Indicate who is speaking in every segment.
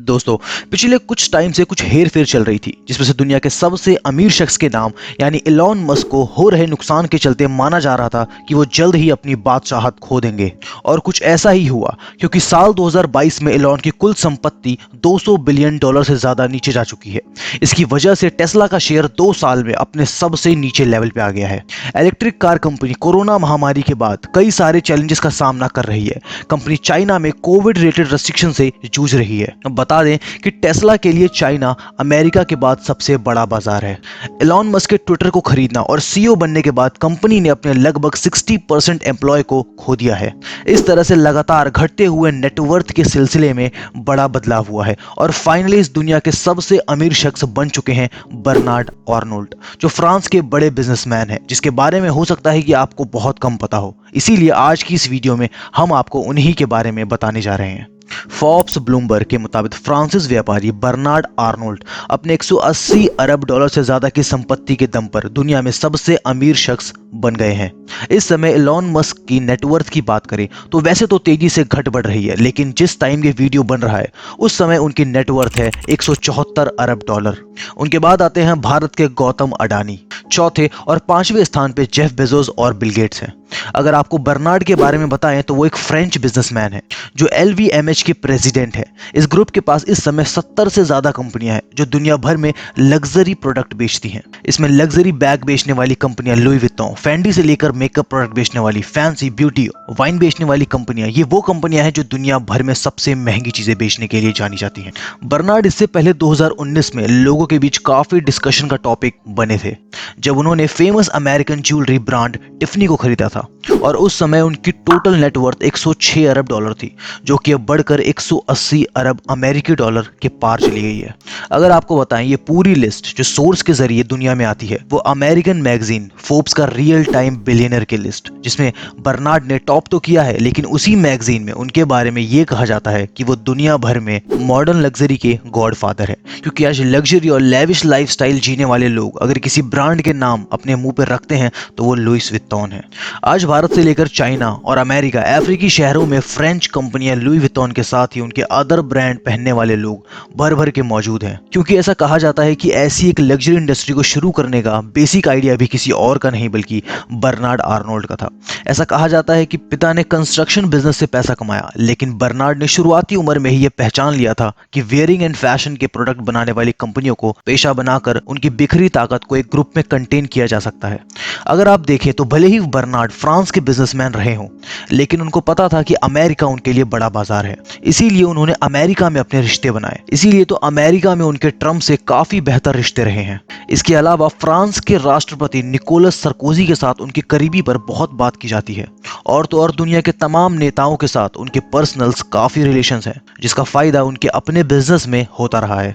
Speaker 1: दोस्तों, पिछले कुछ टाइम से कुछ हेर फेर चल रही थी जिसमें से दुनिया के सबसे अमीर शख्स के नाम यानी इलॉन मस्क को हो रहे नुकसान के चलते माना जा रहा था कि वो जल्द ही अपनी बादशाहत खो देंगे। और कुछ ऐसा ही हुआ क्योंकि साल 2022 में इलॉन की कुल संपत्ति 200 बिलियन डॉलर से ज्यादा नीचे जा चुकी है। इसकी वजह से टेस्ला का शेयर 2 साल में अपने सबसे नीचे लेवल पे आ गया है। इलेक्ट्रिक कार कंपनी कोरोना महामारी के बाद कई सारे चैलेंजेस का सामना कर रही है। कंपनी चाइना में कोविड रिलेटेड रेस्ट्रिक्शन से जूझ रही है। बता दें कि टेस्ला के लिए चाइना अमेरिका के बाद सबसे बड़ा बाजार है। एलॉन मस्क के ट्विटर को खरीदना और सीईओ बनने के बाद कंपनी ने अपने लगभग 60% एम्प्लॉय को खो दिया है। इस तरह से लगातार घटते हुए नेटवर्थ के सिलसिले में बड़ा बदलाव हुआ है और फाइनली इस दुनिया के सबसे अमीर शख्स बन चुके हैं बर्नार्ड आर्नोल्ड, जो फ्रांस के बड़े बिजनेसमैन हैं, जिसके बारे में हो सकता है कि आपको बहुत कम पता हो। इसीलिए आज की इस वीडियो में हम आपको उन्हीं के बारे में बताने जा रहे हैं। फोर्ब्स ब्लूमबर्ग के मुताबिक फ्रांसीसी व्यापारी बर्नार्ड आर्नोल्ड अपने 180 अरब डॉलर से ज्यादा की संपत्ति के दम पर दुनिया में सबसे अमीर शख्स बन गए हैं। इस समय एलॉन मस्क की नेटवर्थ की बात करें तो वैसे तो तेजी से घट बढ़ रही है, लेकिन जिस टाइम ये वीडियो बन रहा है उस समय उनकी नेटवर्थ है 174 अरब डॉलर। उनके बाद आते हैं भारत के गौतम अडानी, चौथे और पांचवें स्थान पे जेफ बेजोस और बिल गेट्स हैं। अगर आपको बर्नार्ड के बारे में बताएं तो वो एक फ्रेंच बिजनेसमैन है जो LVMH के प्रेसिडेंट है। इस ग्रुप के पास इस समय 70 से ज्यादा कंपनियां हैं जो दुनिया भर में लग्जरी प्रोडक्ट बेचती हैं। इसमें लग्जरी बैग बेचने वाली कंपनियां लुई विटॉन, फेंडी से लेकर मेकअप प्रोडक्ट बेचने वाली फैंसी ब्यूटी, वाइन बेचने वाली कंपनियां, ये वो कंपनियां हैं जो दुनिया भर में सबसे महंगी चीजें बेचने के लिए जानी जाती हैं। बर्नार्ड इससे पहले 2019 में लोगों के बीच काफी डिस्कशन का टॉपिक बने थे जब उन्होंने famous American jewellery brand Tiffany को खरीदा था और उस समय उनकी टोटल नेटवर्थ 106 अरब डॉलर थी, जो कि अब बढ़कर 180 अरब अमेरिकी डॉलर के पार चली गई है। अगर आपको बताएं, ये पूरी लिस्ट जो सोर्स के जरिए दुनिया में आती है वो अमेरिकन मैगजीन फोर्ब्स का रियल टाइम बिलियनर की लिस्ट, जिसमें बर्नार्ड ने टॉप तो किया है, लेकिन उसी मैगजीन में उनके बारे में ये कहा जाता है कि वो दुनिया भर में मॉडर्न लग्जरी के गॉडफादर है। क्योंकि आज लग्जरी और लेविश लाइफस्टाइल जीने वाले लोग अगर किसी ब्रांड के नाम अपने मुंह पर रखते हैं तो वो लुइस विटॉन है। आज भारत से लेकर चाइना और अमेरिका, अफ्रीकी शहरों में फ्रेंच कंपनियां लुई विटॉन के साथ ही उनके अदर ब्रांड पहनने वाले लोग भर भर के मौजूद हैं। क्योंकि ऐसा कहा जाता है कि ऐसी एक लग्जरी इंडस्ट्री को शुरू करने का बेसिक आइडिया भी किसी और का नहीं बल्कि बर्नार्ड आर्नोल्ड का था। ऐसा कहा जाता है कि पिता ने कंस्ट्रक्शन बिजनेस से पैसा कमाया, लेकिन बर्नार्ड ने शुरुआती उम्र में ही यह पहचान लिया था कि वेयरिंग एंड फैशन के प्रोडक्ट बनाने वाली कंपनियों को पेशा बनाकर उनकी बिखरी ताकत को एक ग्रुप में कंटेन किया जा सकता है। अगर आप देखें तो भले ही बर्नार्ड फ्रांस के बिजनेसमैन रहे हों, लेकिन उनको पता था कि अमेरिका उनके लिए बड़ा बाजार है, इसीलिए उन्होंने अमेरिका में अपने रिश्ते बनाए। इसीलिए तो अमेरिका में उनके ट्रम्प से काफी बेहतर रिश्ते रहे हैं। इसके अलावा फ्रांस के राष्ट्रपति निकोलस सरकोजी के साथ उनकी करीबी पर बहुत बात की जाती है। और तो और दुनिया के तमाम नेताओं के साथ उनके पर्सनल्स काफी रिलेशंस हैं, जिसका फायदा उनके अपने बिजनेस में होता रहा है।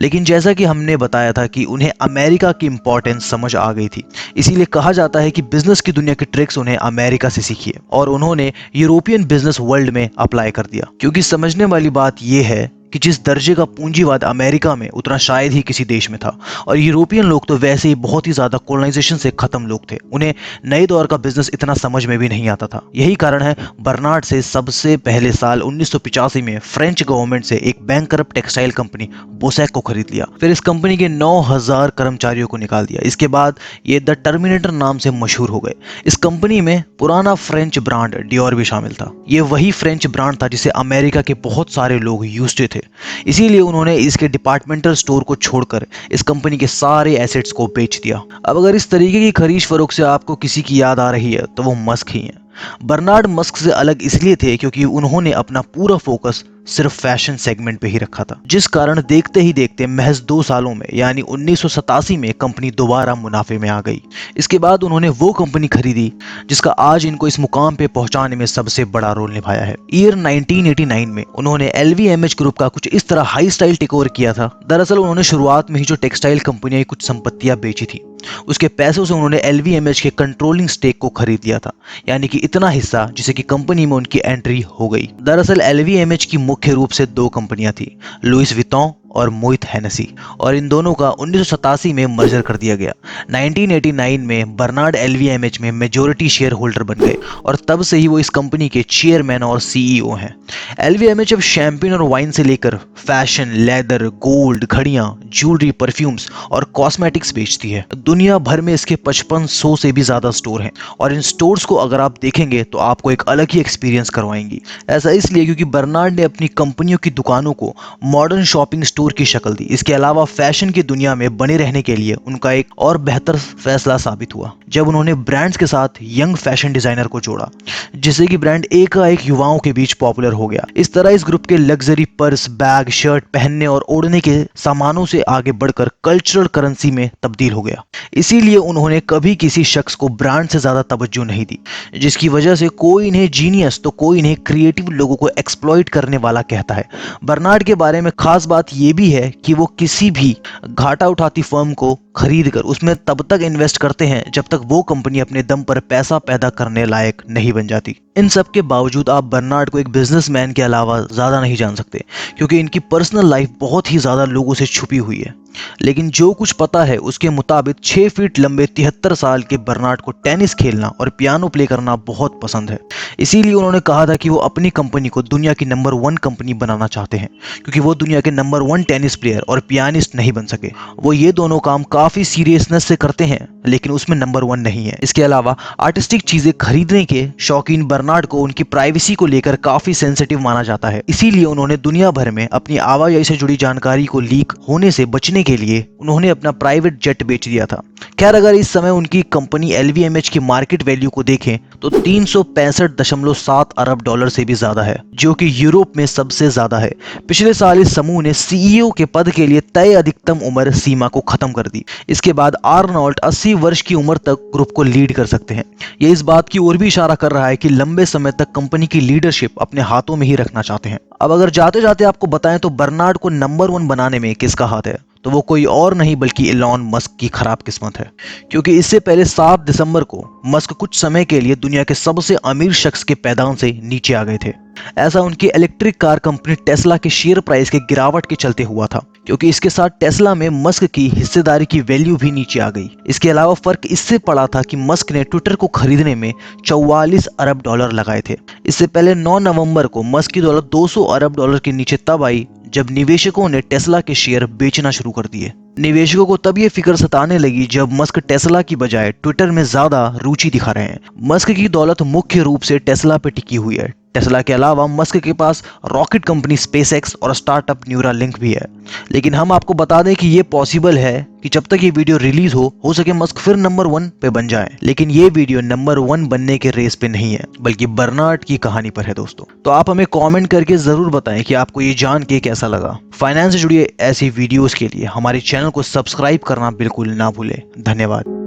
Speaker 1: लेकिन जैसा कि हमने बताया था कि उन्हें अमेरिका की इंपॉर्टेंस समझ आ गई थी, इसीलिए कहा जाता है कि बिजनेस की दुनिया के ट्रिक्स उन्हें अमेरिका से सीखी है और उन्होंने यूरोपियन बिजनेस वर्ल्ड में अप्लाई कर दिया। क्योंकि समझने वाली बात यह है कि जिस दर्जे का पूंजीवाद अमेरिका में उतना शायद ही किसी देश में था, और यूरोपियन लोग तो वैसे ही बहुत ही ज्यादा कॉलोनाइजेशन से खत्म लोग थे, उन्हें नए दौर का बिजनेस इतना समझ में भी नहीं आता था। यही कारण है बर्नार्ड से सबसे पहले साल 1985 में फ्रेंच गवर्नमेंट से एक बैंकरप्ट टेक्सटाइल कंपनी बोसैक को खरीद लिया। फिर इस कंपनी के 9000 कर्मचारियों को निकाल दिया। इसके बाद ये द टर्मिनेटर नाम से मशहूर हो गए। इस कंपनी में पुराना फ्रेंच ब्रांड डियोर भी शामिल था। ये वही फ्रेंच ब्रांड था जिसे अमेरिका के बहुत सारे लोग यूज्ड थे। इसीलिए उन्होंने इसके डिपार्टमेंटल स्टोर को छोड़कर इस कंपनी के सारे एसेट्स को बेच दिया। अब अगर इस तरीके की खरीद फरोख्त से आपको किसी की याद आ रही है तो वो मस्क ही हैं। बर्नार्ड मस्क से अलग इसलिए थे क्योंकि उन्होंने अपना पूरा फोकस सिर्फ फैशन सेगमेंट पे ही रखा था, जिस कारण देखते ही देखते महज 2 सालों में यानी 1987 में कंपनी दोबारा मुनाफे में आ गई। इसके बाद उन्होंने वो कंपनी खरीदी जिसका आज इनको इस मुकाम पे पहुंचाने में सबसे बड़ा रोल निभाया है। ईयर 1989 में उन्होंने LVMH ग्रुप का कुछ इस तरह हाई स्टाइल टेक ओवर किया था। दरअसल उन्होंने शुरुआत में ही जो टेक्सटाइल कंपनियां कुछ संपत्तियां बेची थी, उसके पैसों से उन्होंने LVMH के कंट्रोलिंग स्टेक को खरीद लिया था, यानी कि इतना हिस्सा जिसे कि कंपनी में उनकी एंट्री हो गई। दरअसल LVMH की मुख्य रूप से 2 कंपनियां थी, लुइस विटॉन और मोहित हेनेसी, और इन दोनों का 1987 में मर्जर कर दिया गया। 1989 में बर्नार्ड एलवीएमएच में मेजॉरिटी शेयर होल्डर बन गए और तब से ही वो इस कंपनी के चेयरमैन और सीईओ हैं। एलवीएमएच अब शैंपेन और वाइन से लेकर फैशन, लेदर, गोल्ड, घड़ियां, ज्वेलरी, परफ्यूम्स और कॉस्मेटिक्स बेचती है। दुनिया भर में इसके 5500 से भी ज्यादा स्टोर हैं और इन स्टोर्स को अगर आप देखेंगे तो आपको एक अलग ही एक्सपीरियंस करवाएंगी। ऐसा इसलिए क्योंकि बर्नार्ड ने अपनी कंपनियों की दुकानों को मॉडर्न शॉपिंग स्टोर की शक्ल दी। इसके अलावा फैशन की दुनिया में बने रहने के लिए उनका एक और बेहतर फैसला साबित हुआ जब उन्होंने ब्रांड्स के साथ यंग फैशन डिजाइनर को जोड़ा, जिससे कि ब्रांड एकाएक युवाओं के बीच पॉपुलर हो गया। इस तरह इस ग्रुप के लग्जरी पर्स, बैग, शर्ट पहनने और ओढ़ने के सामानों से आगे बढ़कर कल्चरल करेंसी में तब्दील हो गया। इसीलिए उन्होंने कभी किसी शख्स को ब्रांड से ज्यादा तवज्जो नहीं दी, जिसकी वजह से कोई इन्हें जीनियस तो कोई इन्हें क्रिएटिव लोगों को एक्सप्लॉइट करने वाला कहता है। बर्नार्ड के बारे में खास बात यह भी है कि वो किसी भी घाटा उठाती फर्म को खरीद कर उसमें तब तक इन्वेस्ट करते हैं जब तक वो कंपनी अपने दम पर पैसा पैदा करने लायक नहीं बन जाती। इन सब के बावजूद आप बर्नार्ड को एक बिजनेसमैन के अलावा ज्यादा नहीं जान सकते, क्योंकि इनकी पर्सनल लाइफ बहुत ही ज्यादा लोगों से छुपी हुई है। लेकिन जो कुछ पता है उसके मुताबिक 6 फीट लंबे 73 साल के बर्नार्ड को टेनिस खेलना और पियानो प्ले करना बहुत पसंद है। इसीलिए उन्होंने कहा था कि वो अपनी कंपनी को दुनिया की नंबर 1 कंपनी बनाना चाहते हैं, क्योंकि वो दुनिया के नंबर 1 टेनिस प्लेयर और पियानिस्ट नहीं बन सके। वो ये दोनों काम काफी सीरियसनेस से करते हैं, लेकिन उसमें नंबर 1 नहीं है। इसके अलावा आर्टिस्टिक चीजें खरीदने के शौकीन बर्नार्ड को उनकी प्राइवेसी को लेकर काफी सेंसिटिव माना जाता है। इसीलिए उन्होंने दुनिया भर में अपनी आवाजाही से जुड़ी जानकारी को लीक होने से बचने के लिए उन्होंने अपना प्राइवेट जेट बेच दिया था। खैर, अगर इस समय उनकी कंपनी एलवीएमएच की मार्केट वैल्यू को देखें तो 365.7 अरब डॉलर से भी ज्यादा है, जो कि यूरोप में सबसे ज्यादा है। पिछले साल इस समूह ने सीईओ के पद के लिए तय अधिकतम उम्र सीमा को खत्म कर दी। इसके बाद आर्नोल्ड 80 वर्ष की उम्र तक ग्रुप को लीड कर सकते हैं। ये इस बात की ओर भी इशारा कर रहा है कि लंबे समय तक कंपनी की लीडरशिप अपने हाथों में ही रखना चाहते हैं। अब अगर जाते जाते आपको बताएं तो बर्नार्ड को नंबर 1 बनाने में किसका हाथ है, तो वो कोई और नहीं बल्कि इलॉन मस्क की खराब किस्मत है। क्योंकि इससे पहले 7 दिसंबर को मस्क कुछ समय के लिए दुनिया के सबसे अमीर शख्स के पैदान से नीचे आ गए थे। ऐसा उनकी इलेक्ट्रिक कार कंपनी टेस्ला के शेयर प्राइस के गिरावट के चलते हुआ था, क्योंकि इसके साथ टेस्ला में मस्क की हिस्सेदारी की वैल्यू भी नीचे आ गई। इसके अलावा फर्क इससे पड़ा था कि मस्क ने ट्विटर को खरीदने में 44 अरब डॉलर लगाए थे। इससे पहले 9 नवंबर को मस्क की दौलत 200 अरब डॉलर के नीचे तब आई जब निवेशकों ने टेस्ला के शेयर बेचना शुरू कर दिए। निवेशकों को तब ये फिक्र सताने लगी जब मस्क टेस्ला की बजाय ट्विटर में ज्यादा रुचि दिखा रहे हैं। मस्क की दौलत मुख्य रूप से टेस्ला पे टिकी हुई है। टेस्ला के अलावा मस्क के पास रॉकेट कंपनी स्पेसएक्स और स्टार्टअप न्यूरालिंक भी है। लेकिन हम आपको बता दें कि ये पॉसिबल है कि जब तक ये वीडियो रिलीज हो सके मस्क फिर नंबर 1 पे बन जाए। लेकिन ये वीडियो नंबर 1 बनने के रेस पे नहीं है, बल्कि बर्नार्ड की कहानी पर है दोस्तों। तो आप हमें कमेंट करके जरूर बताएं कि आपको ये जान के कैसा लगा। फाइनेंस से जुड़ी ऐसी वीडियोस के लिए हमारे चैनल को सब्सक्राइब करना बिल्कुल ना भूलें। धन्यवाद।